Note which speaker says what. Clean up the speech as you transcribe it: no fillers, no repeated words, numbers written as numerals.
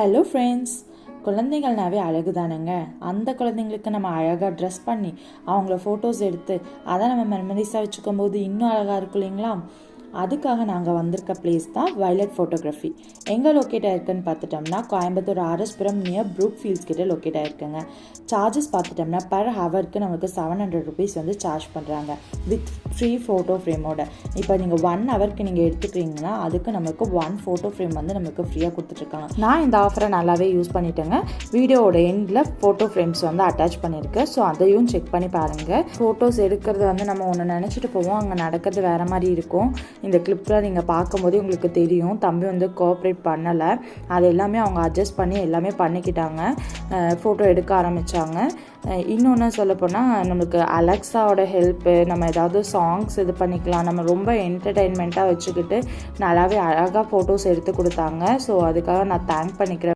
Speaker 1: Hello friends, குழந்தைகள்னாவே அழகு தானேங்க. அந்த குழந்தைங்களுக்கு நம்ம அழகாக ட்ரெஸ் பண்ணி அவங்கள ஃபோட்டோஸ் எடுத்து அதை நம்ம மெமரிஸாக வச்சுக்கும் போது இன்னும் அழகாக இருக்கும் இல்லைங்களா? அதுக்காக நாங்கள் வந்திருக்க பிளேஸ் தான் வயலட் ஃபோட்டோகிராஃபி. எங்கே லொக்கேட் ஆயிருக்குன்னு பார்த்துட்டோம்னா Coimbatore RS Puram near Brook fields கிட்ட லொக்கேட் ஆயிருக்குங்க. சார்ஜஸ் பார்த்துட்டோம்னா பர் ஹவருக்கு நமக்கு 700 rupees வந்து சார்ஜ் பண்ணுறாங்க வித் ஃப்ரீ ஃபோட்டோ ஃப்ரேமோட. இப்போ நீங்கள் 1 ஹவருக்கு நீங்கள் எடுத்துக்கிறீங்கன்னா அதுக்கு நமக்கு 1 ஃபோட்டோ ஃப்ரேம் வந்து நமக்கு ஃப்ரீயாக கொடுத்துட்ருக்காங்க. நான் இந்த ஆஃபரை நல்லாவே யூஸ் பண்ணிட்டேங்க. வீடியோவோட எண்டில் ஃபோட்டோ ஃப்ரேம்ஸ் வந்து அட்டாச் பண்ணியிருக்கேன். ஸோ அதையும் செக் பண்ணி பாருங்கள். ஃபோட்டோஸ் எடுக்கிறது வந்து நம்ம ஒன்று நினச்சிட்டு போவோம், அங்கே நடக்கிறது வேறு மாதிரி இருக்கும். இந்த கிளிப்பில் நீங்கள் பார்க்கும்போது உங்களுக்கு தெரியும் தம்பி வந்து கோஆப்ரேட் பண்ணலை. அது எல்லாமே அவங்க அட்ஜஸ்ட் பண்ணி எல்லாமே பண்ணிக்கிட்டாங்க. ஃபோட்டோ எடுக்க ஆரம்பித்தாங்க. இன்னொன்று சொல்லப்போனால் நம்மளுக்கு அலெக்ஸாவோட ஹெல்ப்பு, நம்ம ஏதாவது சாங்ஸ் இது பண்ணிக்கலாம். நம்ம ரொம்ப என்டர்டெயின்மெண்ட்டாக வச்சுக்கிட்டு நல்லாவே அழகாக ஃபோட்டோஸ் எடுத்து கொடுத்தாங்க. ஸோ அதுக்காக நான் தேங்க் பண்ணிக்கிறேன்.